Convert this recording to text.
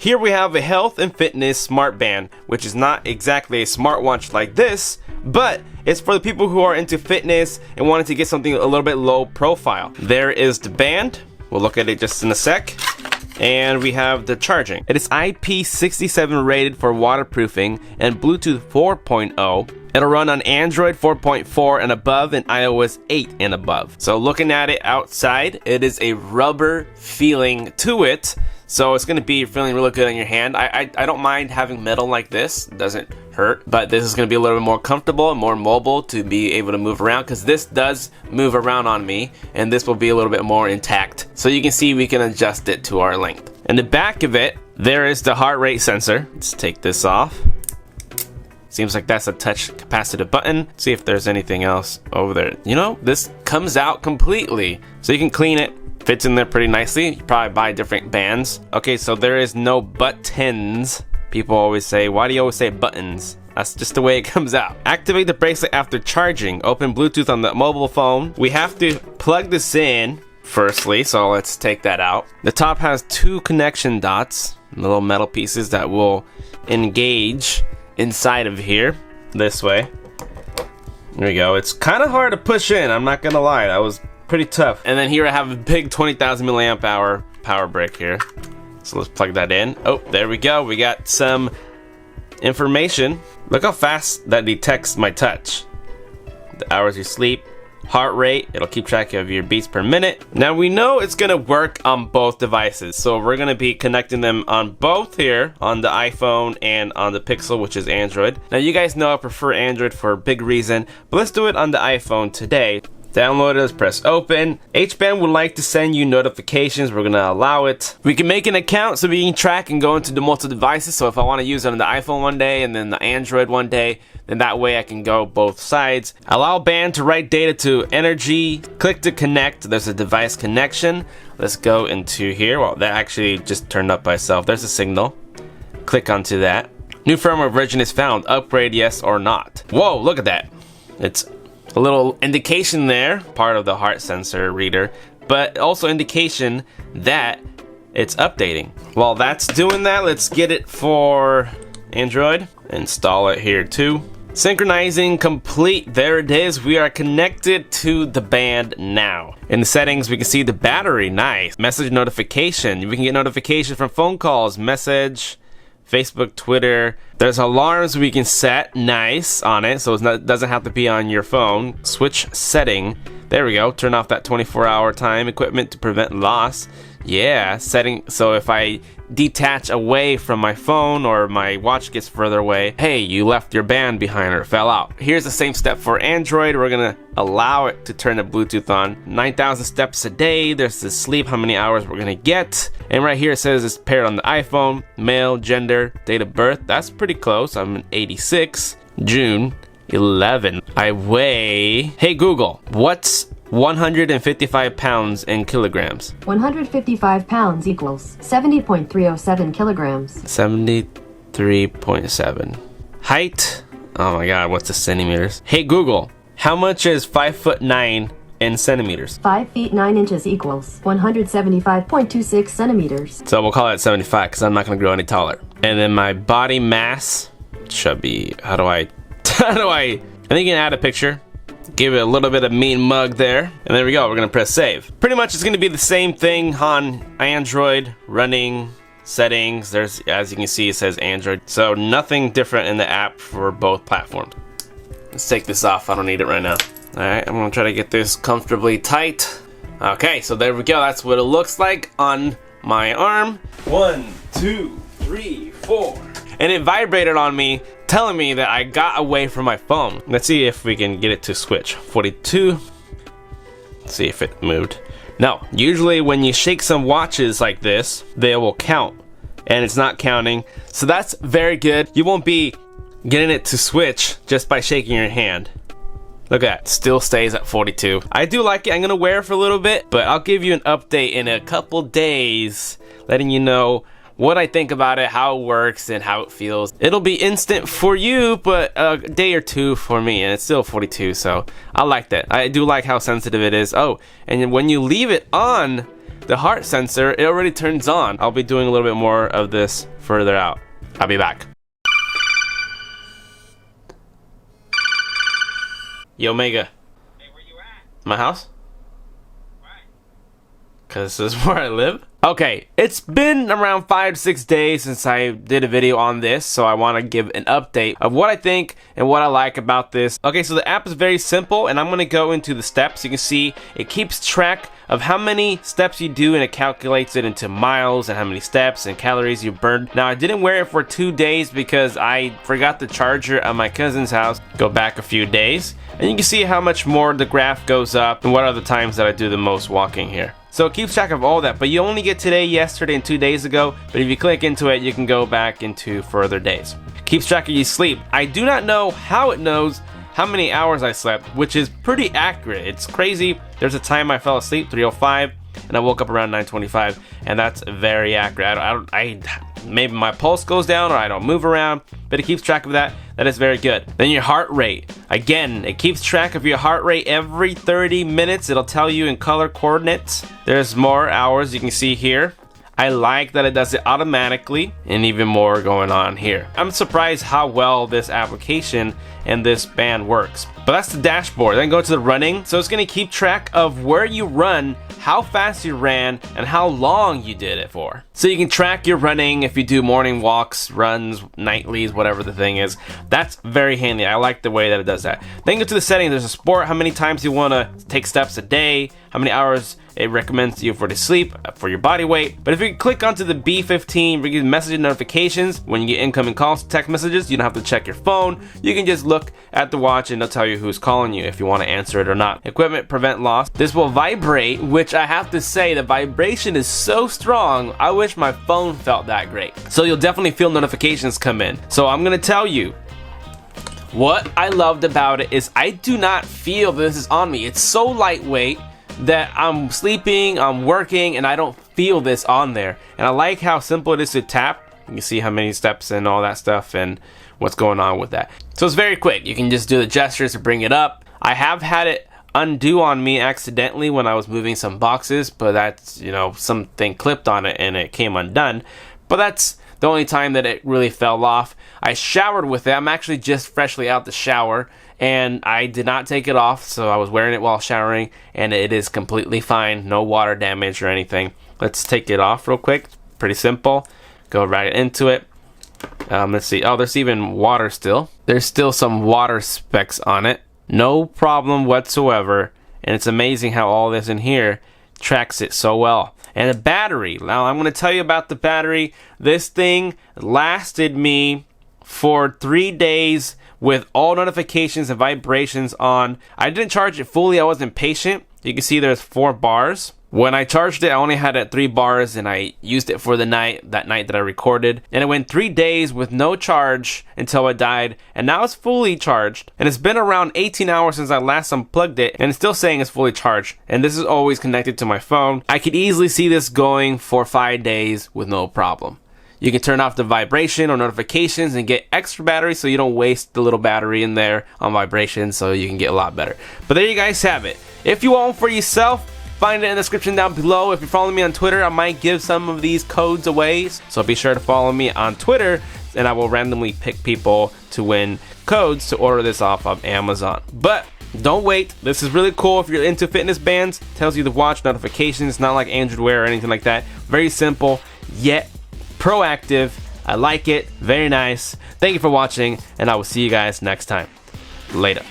Here we have a health and fitness smart band, which is not exactly a smartwatch like this, but it's for the people who are into fitness and wanting to get something a little bit low profile. There is the band. We'll look at it just in a sec. And we have the charging. It is IP67 rated for waterproofing and Bluetooth 4.0. It'll run on Android 4.4 and above and iOS 8 and above. So looking at it outside, it is a rubber feeling to it. So it's going to be feeling really good on your hand. I don't mind having metal like this. It doesn't hurt. But this is going to be a little bit more comfortable and more mobile to be able to move around, because this does move around on me. And this will be a little bit more intact. So you can see we can adjust it to our length. In the back of it, there is the heart rate sensor. Let's take this off. Seems like that's a touch capacitive button. See if there's anything else over there. You know, this comes out completely. So you can clean it. Fits in there pretty nicely. You probably buy different bands. Okay, so there is no buttons. People always say, why do you always say buttons? That's just the way it comes out. Activate the bracelet after charging. Open Bluetooth on the mobile phone. We have to plug this in firstly, so let's take that out. The top has 2 connection dots, little metal pieces that will engage inside of here this way. There we go. It's kind of hard to push in, I'm not gonna lie. That was pretty tough. And then here I have a big 20,000 milliamp hour power brick here. So let's plug that in. Oh, there we go. We got some information. Look how fast that detects my touch. The hours you sleep, heart rate, it'll keep track of your beats per minute. Now we know it's gonna work on both devices, so we're gonna be connecting them on both here, on the iPhone and on the Pixel, which is Android. Now you guys know I prefer Android for a big reason, but let's do it on the iPhone today. Download it, let's press open. H-Band would like to send you notifications. We're gonna allow it. We can make an account so we can track and go into the multiple devices. So if I wanna use it on the iPhone one day and then the Android one day, then that way I can go both sides. Allow band to write data to energy. Click to connect. There's a device connection. Let's go into here. Well, that actually just turned up by itself. There's a signal. Click onto that. New firmware version is found. Upgrade yes or not. Whoa, look at that. It's a little indication there, part of the heart sensor reader, but also indication that it's updating. While that's doing that, let's get it for Android. Install it here too. Synchronizing complete. There it is. We are connected to the band now. In the settings, we can see the battery. Nice. Message notification. We can get notifications from phone calls, message, Facebook, Twitter. There's alarms we can set, nice, on it, so it doesn't have to be on your phone. Switch setting. There we go. Turn off that 24-hour time equipment to prevent loss. Yeah, setting, so if I detach away from my phone or my watch gets further away, hey, you left your band behind or it fell out. Here's the same step for Android. We're gonna allow it to turn the Bluetooth on. 9,000 steps a day. There's the sleep, how many hours we're gonna get. And right here it says it's paired on the iPhone, male, gender, date of birth. That's pretty close. I'm an 86, June 11. I weigh, hey Google, what's 155 pounds in kilograms? 155 pounds equals 70.307 kilograms. 73.7. Height, oh my god, what's the centimeters? Hey Google, how much is 5'9" in centimeters? 5 feet 9 inches equals 175.26 centimeters. So we'll call it 75 because I'm not going to grow any taller. And then my body mass should be, how do I think you can add a picture. Give it a little bit of mean mug there. And there we go, we're gonna press save. Pretty much it's gonna be the same thing on Android, running, settings. There's, as you can see, it says Android. So nothing different in the app for both platforms. Let's take this off, I don't need it right now. All right, I'm gonna try to get this comfortably tight. Okay, so there we go, that's what it looks like on my arm. 1, 2, 3, 4. And it vibrated on me, telling me that I got away from my phone. Let's see if we can get it to switch. 42. Let's see if it moved. No, usually when you shake some watches like this, they will count, and it's not counting. So that's very good. You won't be getting it to switch just by shaking your hand. Look at that, still stays at 42. I do like it. I'm gonna wear it for a little bit, but I'll give you an update in a couple days, letting you know what I think about it, how it works, and how it feels. It'll be instant for you, but a day or two for me, and it's still 42, so I like that. I do like how sensitive it is. Oh, and when you leave it on, the heart sensor, it already turns on. I'll be doing a little bit more of this further out. I'll be back. Yo, Mega. Hey, where you at? My house? Why? Cause this is where I live. Okay, it's been around 5 to 6 days since I did a video on this, so I want to give an update of what I think and what I like about this. Okay, so the app is very simple, and I'm going to go into the steps. You can see it keeps track of how many steps you do, and it calculates it into miles and how many steps and calories you burned. Now, I didn't wear it for 2 days because I forgot the charger at my cousin's house. Go back a few days, and you can see how much more the graph goes up and what are the times that I do the most walking here. So it keeps track of all that, but you only get today, yesterday, and 2 days ago. But if you click into it, you can go back into further days. Keeps track of your sleep. I do not know how it knows how many hours I slept, which is pretty accurate. It's crazy. There's a time I fell asleep, 3:05, and I woke up around 9:25, and that's very accurate. Maybe my pulse goes down or I don't move around, but it keeps track of that. That is very good. Then your heart rate. Again, it keeps track of your heart rate every 30 minutes. It'll tell you in color coordinates. There's more hours you can see here. I like that it does it automatically, and even more going on here. I'm surprised how well this application and this band works. But that's the dashboard. Then go to the running. So it's gonna keep track of where you run, how fast you ran, and how long you did it for. So you can track your running if you do morning walks, runs, nightlies, whatever the thing is. That's very handy. I like the way that it does that. Then go to the settings. There's a sport, how many times you wanna take steps a day, how many hours it recommends you for to sleep, for your body weight. But if you click onto the B15, you get message notifications when you get incoming calls, text messages. You don't have to check your phone. You can just look at the watch and it'll tell you who's calling you if you want to answer it or not. Equipment, prevent loss. This will vibrate, which I have to say the vibration is so strong. I wish my phone felt that great. So you'll definitely feel notifications come in. So I'm gonna tell you, what I loved about it is I do not feel this is on me. It's so lightweight that I'm sleeping, I'm working, and I don't feel this on there. And I like how simple it is to tap. You can see how many steps and all that stuff and what's going on with that. So it's very quick. You can just do the gestures to bring it up. I have had it undo on me accidentally when I was moving some boxes, but that's, you know, something clipped on it and it came undone. But that's the only time that it really fell off. I showered with it. I'm actually just freshly out the shower, and I did not take it off, so I was wearing it while showering, and it is completely fine. No water damage or anything. Let's take it off real quick. Pretty simple. Go right into it. Let's see. Oh, there's even water still. There's still some water specks on it. No problem whatsoever. And it's amazing how all this in here tracks it so well. And the battery. Now, I'm going to tell you about the battery. This thing lasted me for 3 days with all notifications and vibrations on. I didn't charge it fully. I wasn't patient. You can see there's 4 bars. When I charged it, I only had it 3 bars, and I used it for the night, that night that I recorded. And it went 3 days with no charge until it died. And now it's fully charged. And it's been around 18 hours since I last unplugged it, and it's still saying it's fully charged. And this is always connected to my phone. I could easily see this going for 5 days with no problem. You can turn off the vibration or notifications and get extra battery so you don't waste the little battery in there on vibration, so you can get a lot better. But there you guys have it. If you want one for yourself, find it in the description down below. If you're following me on Twitter, I might give some of these codes away. So be sure to follow me on Twitter, and I will randomly pick people to win codes to order this off of Amazon. But don't wait. This is really cool if you're into fitness bands. It tells you the watch notifications. Not like Android Wear or anything like that. Very simple, yet proactive. I like it. Very nice. Thank you for watching, and I will see you guys next time. Later.